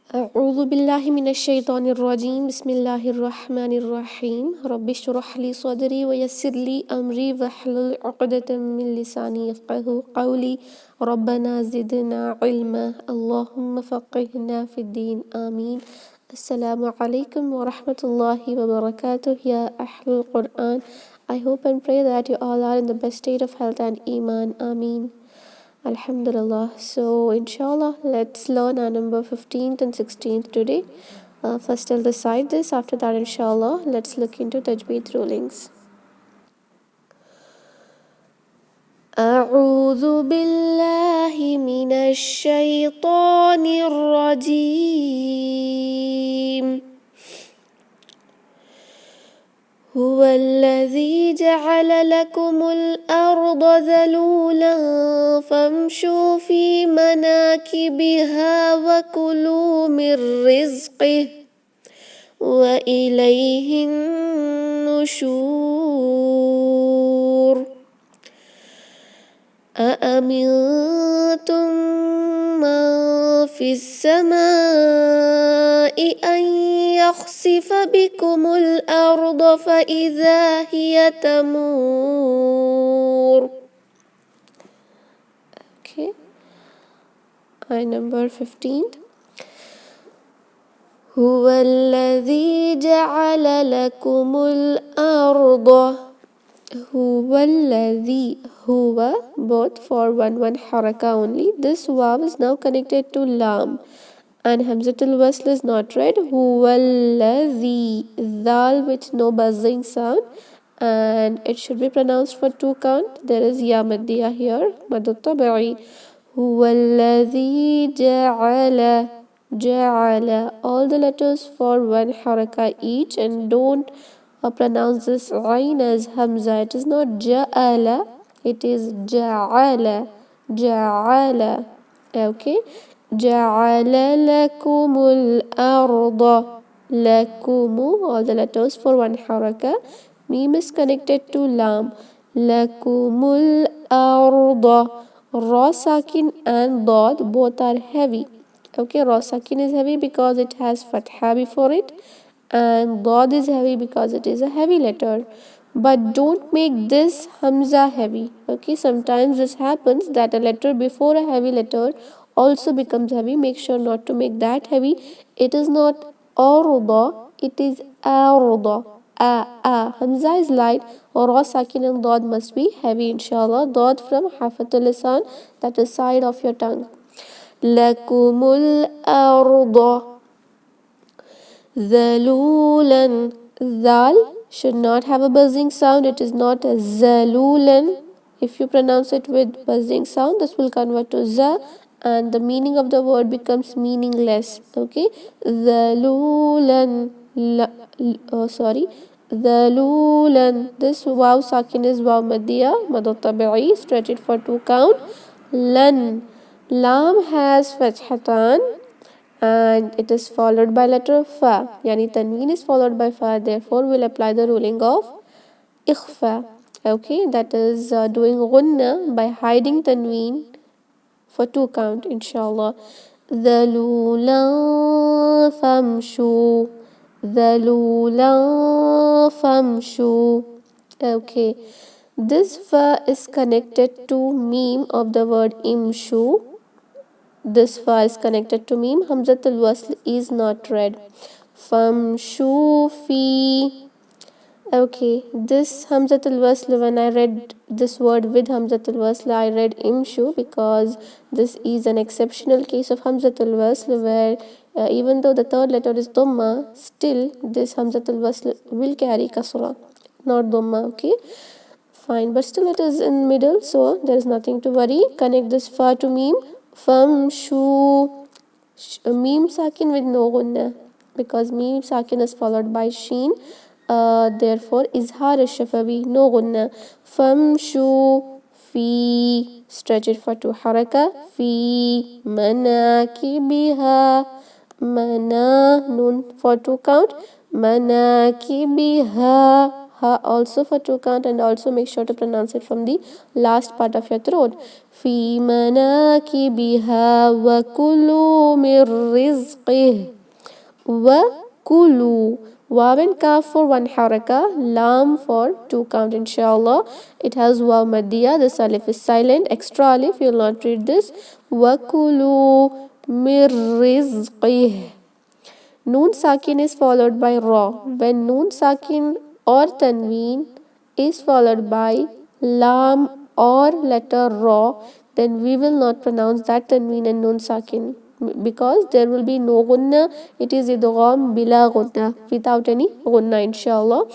أعوذ بالله من الشيطان الرجيم بسم الله الرحمن الرحيم رب اشرح لي صدري ويسر لي أمري واحلل عقدة من لساني يفقهوا قولي ربنا زدنا علما اللهم فقهنا في الدين آمين. Assalamu alaikum wa rahmatullahi wa barakatuh ya Ahlul Quran. I hope and pray that you all are in the best state of health and iman. Ameen. Alhamdulillah. So inshallah, let's learn our number 15th and 16th today. First I'll recite this. After that, inshallah, let's look into Tajweed rulings. أعوذ بالله من الشيطان الرجيم هو الذي جعل لكم الأرض ذلولا فامشوا في مناكبها وكلوا من رزقه وإليه النشور أأمنتم من في السماء أن يخسف بكم الأرض فإذا هي تمور. Okay. Ayah number 15. هو الذي جعل لكم الأرض هو الذي huwa both for one haraka only. This waw is now connected to lam and hamzatul wasl is not read. Huwa alladhi dal with no buzzing sound and it should be pronounced for 2 count. There is ya maddiya here madut tabi'i. Huwa alladhi ja'ala all the letters for 1 haraka each and don't pronounce this ayn as hamza. It is not ja'ala, it is ja'ala. Okay. Ja'ala lakumul arda. Lakumu, all the letters for 1 haraka. Mim is connected to lam. Lakumul arda. Ra sakin and dad both are heavy. Okay, Ra sakin is heavy because it has fatha before it, and dad is heavy because it is a heavy letter. But don't make this hamza heavy. Okay, sometimes this happens that a letter before a heavy letter also becomes heavy. Make sure not to make that heavy. It is not arda, it is arda. Hamza is light, or Ra sakin and dad must be heavy, inshallah. Dad from hafatul lisan, that is side of your tongue. Lakumul arda zalulan. Zal should not have a buzzing sound. It is not a zalulan. If you pronounce it with buzzing sound, this will convert to za and the meaning of the word becomes meaningless. Okay, zalulan. Zalulan. This waw sakin is waw maddiya madut tabi'i. Stretch it for 2 count. Lan. Lam has fathatan and it is followed by letter fa. Yani tanween is followed by fa. Therefore, we'll apply the ruling of ikhfa. Okay, that is doing gunna by hiding tanween for 2 count, inshallah. Dhalulan famshu. Dhalulan famshu. Okay, this fa is connected to meme of the word imshu. This fa is connected to meme. Hamzatul wasl is not read. Famshu fi. Okay, this Hamzatul wasl, when I read this word with Hamzatul wasl, I read imshu because this is an exceptional case of Hamzatul wasl where even though the third letter is dhamma, still this Hamzatul wasl will carry kasra, not dhamma. Okay, fine, but still it is in middle, so there is nothing to worry. Connect this fa to meme. Famshu. Meme sakin with no gunna because meme sakin is followed by sheen. Therefore, izhar shafawi, no gunna. Famshu fi. Stretch it for 2 haraka. Fi manakibiha. Mana nun for 2 count. Manakibiha. Ha also for 2 count, and also make sure to pronounce it from the last part of your throat. Fi manakibiha wa kulu mir rizqih. Wa kulu. Waw and kaf for 1 haraka, lam for 2 count, inshallah. It has waw maddiya, this alif is silent, extra alif, you will not read this. Wa kulu mir rizqih. Noon sakin is followed by ra. When noon sakin or tanween is followed by lam or letter ra, then we will not pronounce that tanween and noon sakin, because there will be no gunna. It is idgham bila gunna, without any gunna, inshallah.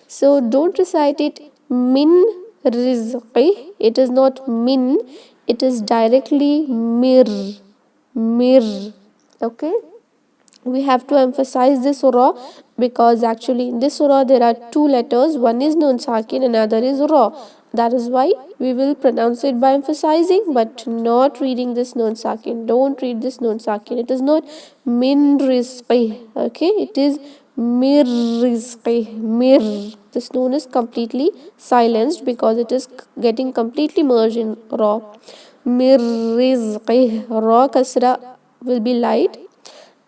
So don't recite it min rizqi. It is not min, it is directly mir. Okay, we have to emphasize this surah, because actually in this surah there are 2 letters, one is nun sakin, another is ra. That is why we will pronounce it by emphasizing, but not reading this nun sakin. Don't read this nun sakin. It is not min rizqi. Okay, it is mir rizqi. Mir. This nun is completely silenced because it is getting completely merged in ra. Mir rizqi. Ra kasra will be light,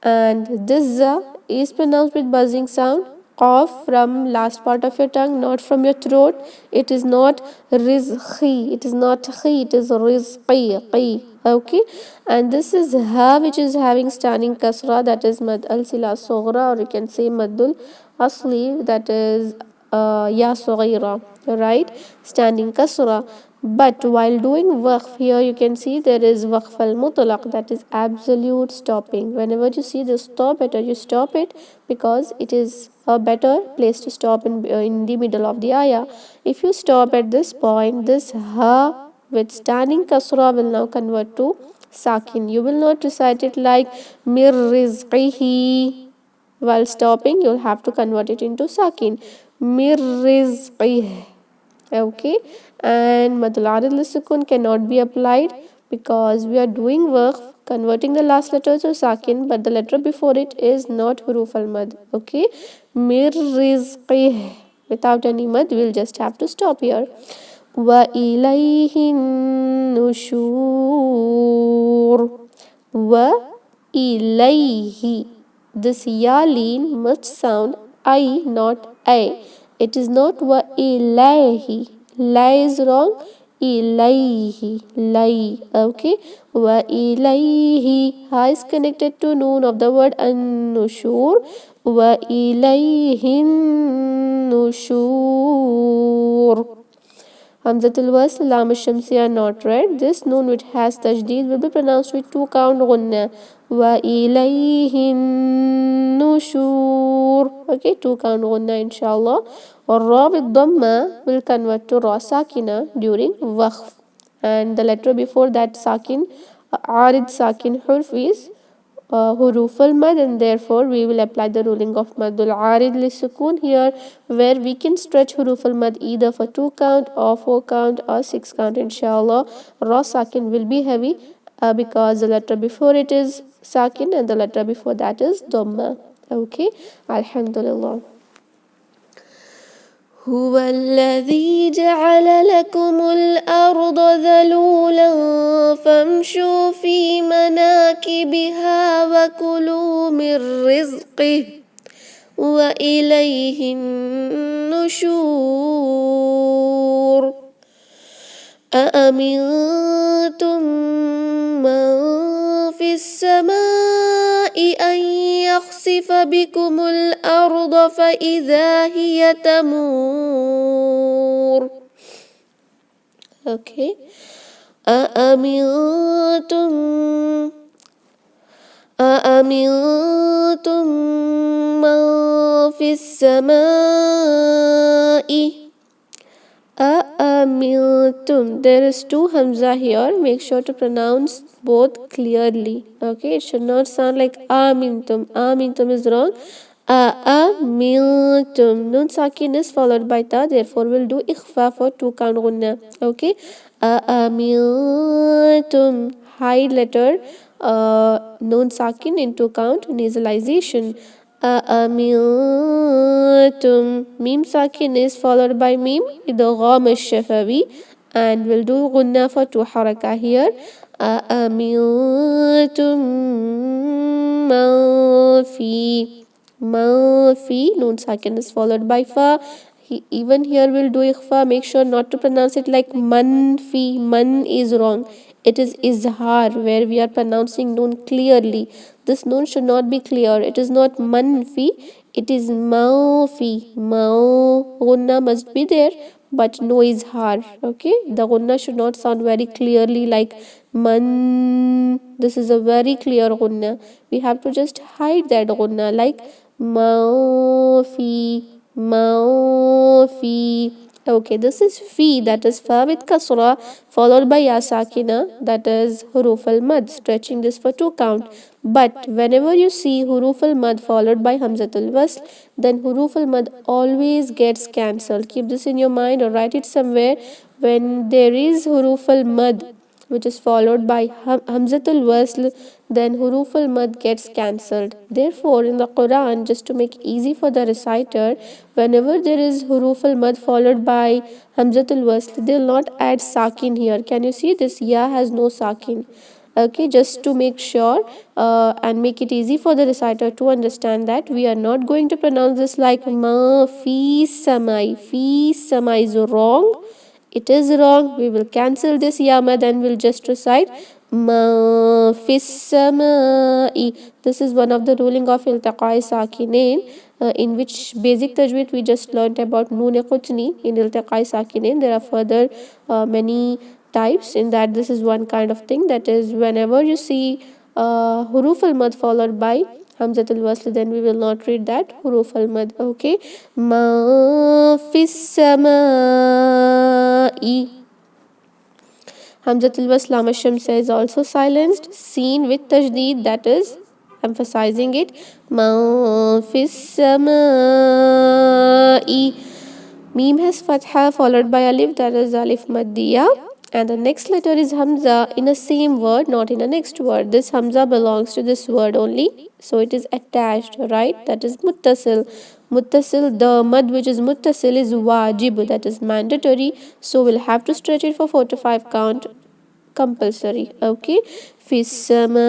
and this za is pronounced with buzzing sound. Qaf from last part of your tongue, not from your throat. It is not rizqi, it is not khi, it is rizqi. Okay, and this is ha, which is having standing kasra, that is mad al sila soghra, or you can say madul asli, that is ya soghira, right, standing kasra. But while doing waqf, here you can see there is waqf al mutlaq, that is absolute stopping. Whenever you see the stop, better you stop it, because it is a better place to stop in the middle of the ayah. If you stop at this point, this ha with standing kasra will now convert to sakin. You will not recite it like mir rizqihi. While stopping, you'll have to convert it into sakin. Mir rizqihi. Okay, and madul arid lisukun cannot be applied, because we are doing waqf, converting the last letter to sakin, but the letter before it is not huruf al mad. Okay, mir rizqih, without any mad, we'll just have to stop here. Wa ilayhin nushur. Wa ilayhi. This ya lean must sound I, not I. It is not wa ilayhi. La is wrong. Ilayhi. Lay. Okay. Wa ilayhi. Ha is connected to noon of the word an-nushur. Wa ilayhin nushur. Hamzatul wasl, lam shamsi are not read. This noon which has tajdeed will be pronounced with 2 count gunna. Wa ilayhin nushur. Okay, 2 count gunna, inshallah. Or ra with dhamma will convert to ra sakina during waqf. And the letter before that sakin, arid sakin hurf is huruf al mad, and therefore we will apply the ruling of madul arid li sukun here, where we can stretch huruf al mad either for 2 count or 4 count or 6 count, inshallah. Ra sakin will be heavy because the letter before it is sakin and the letter before that is dhamma. Okay, alhamdulillah. هو الذي جعل لكم الأرض ذلولا فامشوا في مناكبها وكلوا من رزقه وإليه النشور أأمنتم من في السماء أن يخسف بكم الأرض فإذا هي تمور. Okay. أأمنتم من في السماء. Amiltum. There is 2 hamza here. Make sure to pronounce both clearly. Okay, it should not sound like amintum. Amintum is wrong. Amiltum. Nun sakin is followed by ta. Therefore, we'll do ikhfa for 2 count gunna. Okay. Amiltum. Hide letter. Nun sakin in 2 count nasalization. أأمنتم. Meme sakin is followed by meme idgham al-shafawi, and we'll do gunna for 2 haraka here. أأمنتم من في noon sakin is followed by fa. Even here we'll do ikhfa. Make sure not to pronounce it like man fi. Man is wrong. It is izhar, where we are pronouncing noon clearly. This noon should not be clear. It is not manfi, it is maufi. Mau gunna must be there, but no izhar. Okay, the gunna should not sound very clearly like man. This is a very clear gunna. We have to just hide that gunna like maufi, maufi. Okay, this is fi, that is fa with kasra, followed by ya sakina, that is huruf al mad, stretching this for 2 count. But whenever you see huruf al mad followed by hamzatul wasl, then huruf al mad always gets cancelled. Keep this in your mind or write it somewhere. When there is huruf al mad which is followed by hamzatul wasl, then huruf al mad gets cancelled. Therefore, in the Quran, just to make easy for the reciter, whenever there is huruf al mad followed by hamzatul wasl, they will not add sakin here. Can you see this? Ya has no sakin. Okay, just to make sure and make it easy for the reciter to understand, that we are not going to pronounce this like ma fi samai. Fi samai is wrong. It is wrong. We will cancel this yama, then we'll just recite ma fis samai. This is one of the ruling of iltaqai sakinain, in which basic tajweed we just learnt about noon qutni in iltaqai sakinain. There are further many types in that. This is one kind of thing, that is whenever you see huruf al mad followed by hamzatul wasl, then we will not read that huruf al mad. Okay, ma fis samai. Hamzatul wasl lam shamsa is also silenced, seen with tajdeed, that is emphasizing it. Ma fis samai. Meme has fatha followed by alif, that is alif maddiya, and the next letter is hamza in a same word, not in a next word. This hamza belongs to this word only, so it is attached, right? That is muttasil. Muttasil, the mad which is muttasil is wajib, that is mandatory, so we'll have to stretch it for 4 to 5 count compulsory. Okay, fis samai.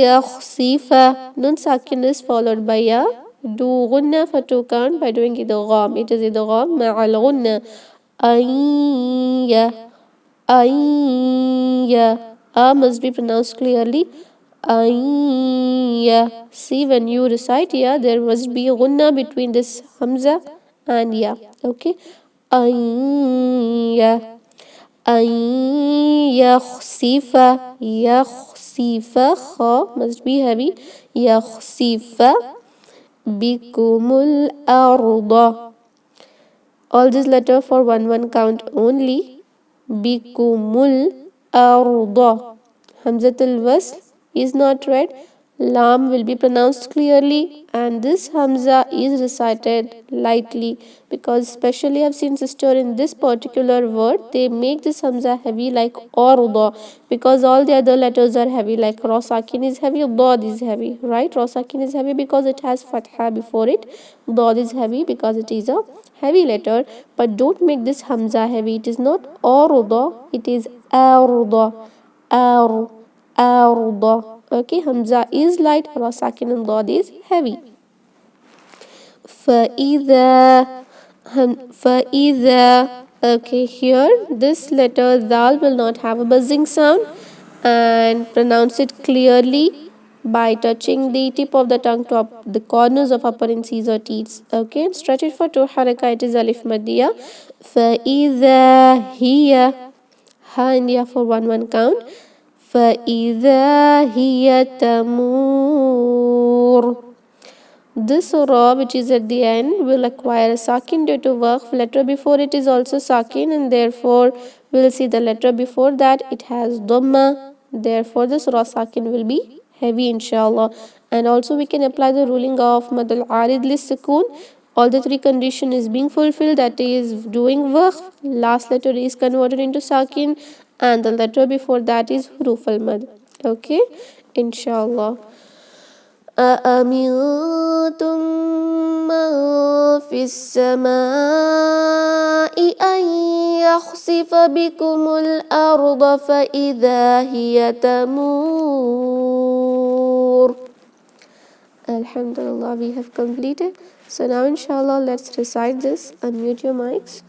Yakhsifa. Nun sakin is followed by ya. Do gunna for 2 count by doing idgham. It is idgham ma'al gunna. Ayya. Ayya. A must be pronounced clearly. Ayya. See, when you recite ya, there must be a gunna between this hamza and ya. Okay. Ayya. Yakhsifa. Yakhsifa. Kha must be heavy. Yakhsifa bikumul arda. All this letter for 1 count only. Bikumul arda. Hamzatul wasl is not read. Lam will be pronounced clearly, and this hamza is recited lightly, because especially I've seen sister in this particular word, they make this hamza heavy like arda, because all the other letters are heavy, like ra sakin is heavy, dad is heavy, right? Ra sakin is heavy because it has fatha before it, dad is heavy because it is a heavy letter, but don't make this hamza heavy. It is not arda, it is arda. Arda. Okay, hamza is light, ra sakin and dad is heavy. Fa'idha. Okay, here this letter dal will not have a buzzing sound, and pronounce it clearly by touching the tip of the tongue to the corners of upper incisor teeth. Okay, stretch it for 2 haraka. It is alif maddiya. Fa'idha hiya. Ha and ya for 1 count. فَإِذَا هِيَ تَمُورُ. This ra which is at the end will acquire a sakin due to waqf. Letter before it is also sakin, and therefore we'll see the letter before that it has dhamma. Therefore this ra sakin will be heavy, inshallah. And also we can apply the ruling of mad al-arid lis-sukun. All the 3 condition is being fulfilled, that is doing waqf, last letter is converted into sakin, and the letter before that is huruf al-mad. Okay, inshallah. أأمنتم من في السماء أن يخسف بكم الأرض فإذا هي تمور. Alhamdulillah, we have completed. So now inshallah let's recite this. Unmute your mics.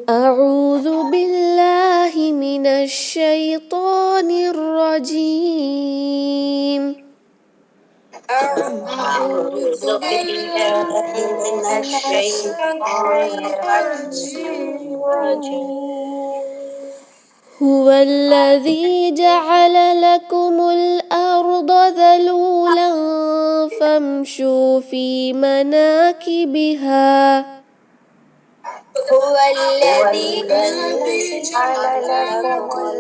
أعوذ بالله من الشيطان الرجيم. أعوذ بالله من الشيطان الرجيم. هو الذي جعل لكم الأرض ذلولا فامشوا في مناكبها. هو الذي جعل لكم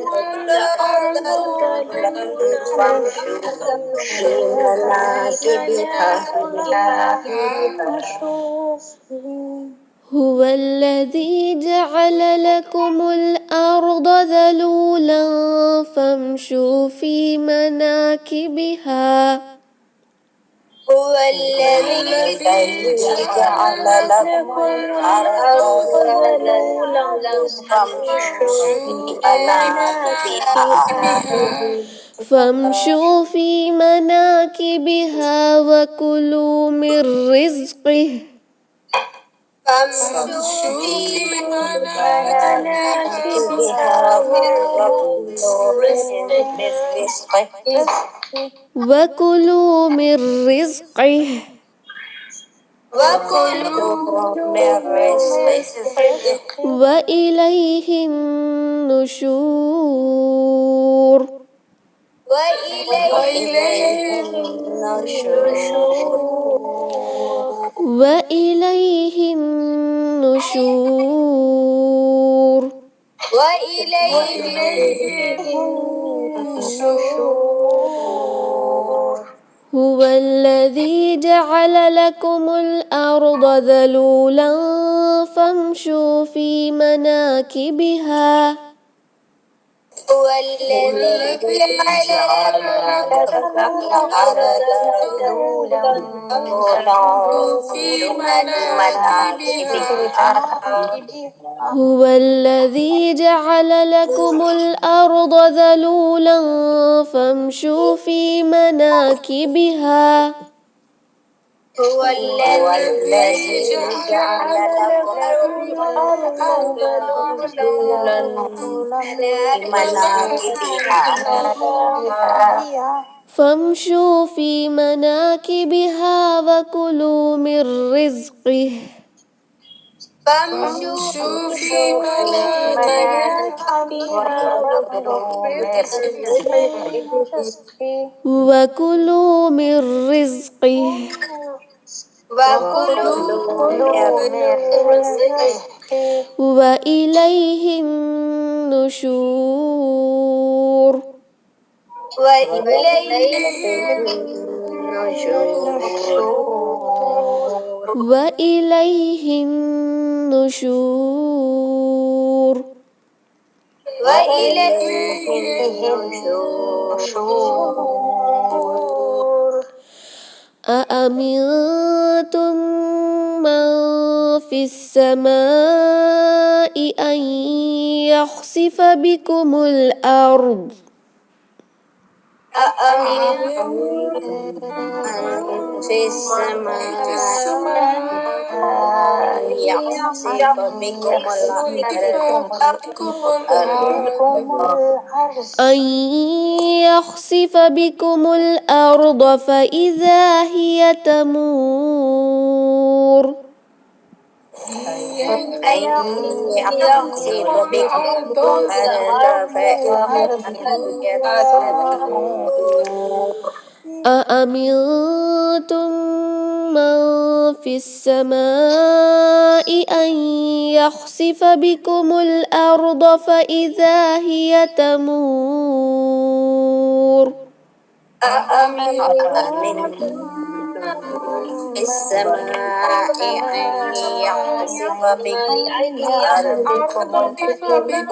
الأرض ذلولا فامشوا في مناكبها. هو الذي جعل لكم الأرض ذلولا فامشوا في مناكبها. هو الذي جعل لكم الأرض ذلولا فامشوا في مناكبها وكلوا من رزقه. وكلوا من رزقه وإليه النشور. وإليه النشور. هو الذي جعل لكم الأرض ذلولا فامشوا في مناكبها. هو الذي جعل لكم الأرض ذلولا فامشوا في مناكبها. هو الذي جعل لكم الأرض ذلولا فامشوا في مناكبها. هو الذي جعل لكم الأرض ذلولا مناكبها. فامشوا في مناكبها وكلوا من رزقه. فامشوا في مناكبها وكلوا من رزقه وإليه النشور. وإليه النشور. أأمنتم من في السماء أن يخسف بكم الأرض. في السماء يخسف بكم أن يخسف بكم الأرض فإذا هي تمور. أأمنتم من في السماء أن يخسف بكم الأرض فإذا هي تمور. في السماء أن يخسف بكم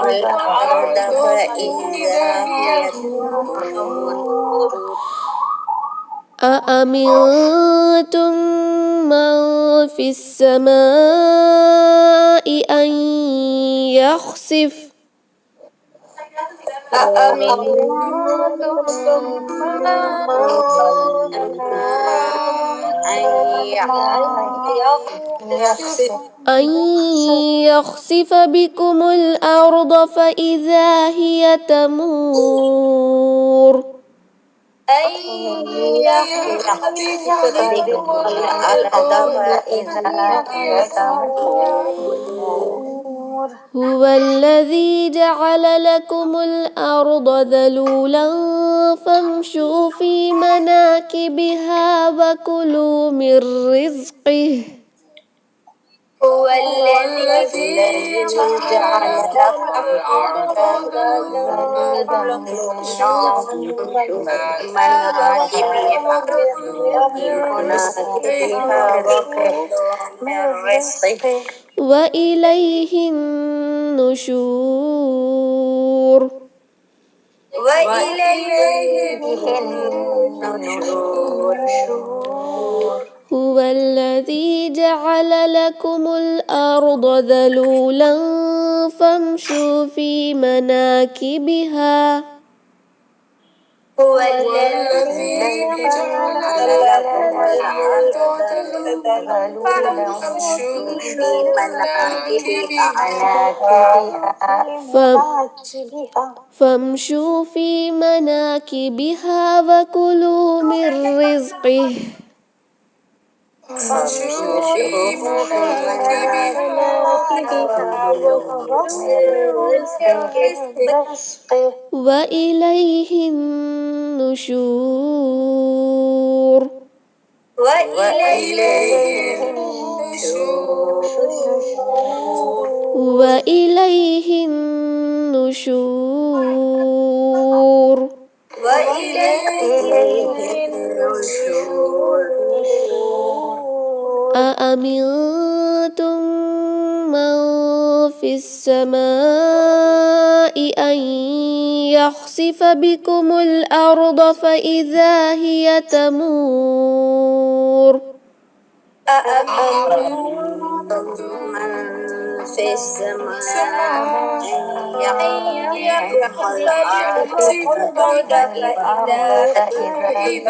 الأرض فإذا هي أأمنتم من في السماء أن يخسف أن يخسف بكم الأرض فإذا هي تمور هو الذي جعل لكم الأرض ذلولا فامشوا في مناكبها وكلوا من رزقه هو الذي جعل لكم الأرض ذلولا فامشوا في مناكبها وكلوا من رزقه وإليه النشور هو الذي جعل لكم الأرض ذلولا فامشوا في مناكبها هو الذي جعل لكم الأرض ذلولا فامشوا في مناكبها فامشوا في مناكبها وكلوا من رزقه وإليه النشور وإليه النشور أأمنتم من في السماء أن يخسف بكم الأرض فإذا هي تمور أأمنتم من في السماء أن يخلق الأرض فإذا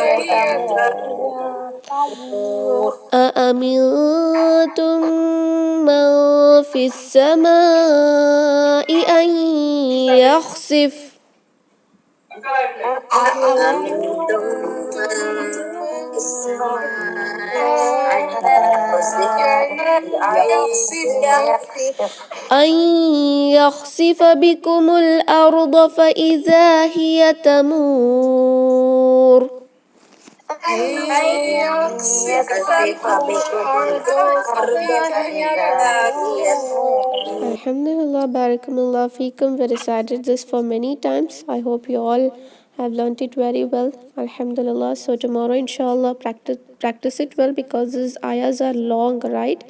هي تمور أأمنتم من في السماء أن يخسف أأمنتم من في السماء أن يخسف بكم الأرض فإذا هي تمور Alhamdulillah, barakallah feekum. We recited this for many times. I hope you all have learnt it very well. Alhamdulillah. So tomorrow, inshallah, practice it well because these ayahs are long, right?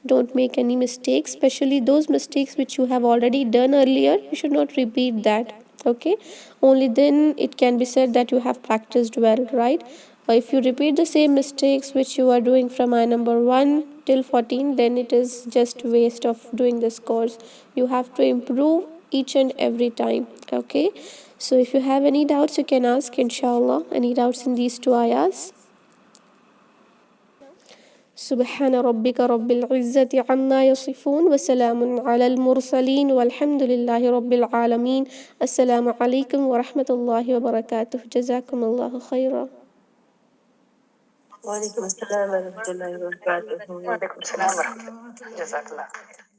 Don't make any mistakes, especially those mistakes which you have already done earlier. You should not repeat that. Okay, only then it can be said that you have practiced well, right? Or if you repeat the same mistakes which you are doing from ayah number 1 till 14, then it is just waste of doing this course. You have to improve each and every time. Okay, so if you have any doubts, you can ask, inshallah. Any doubts in these two ayahs? سبحان ربك رب العزة عما يصفون وسلام على المرسلين والحمد لله رب العالمين. السلام عليكم ورحمة الله وبركاته. جزاكم الله خيرا. وعليكم السلام ورحمة الله وبركاته. وعليكم السلام ورحمة الله. جزاك الله خير.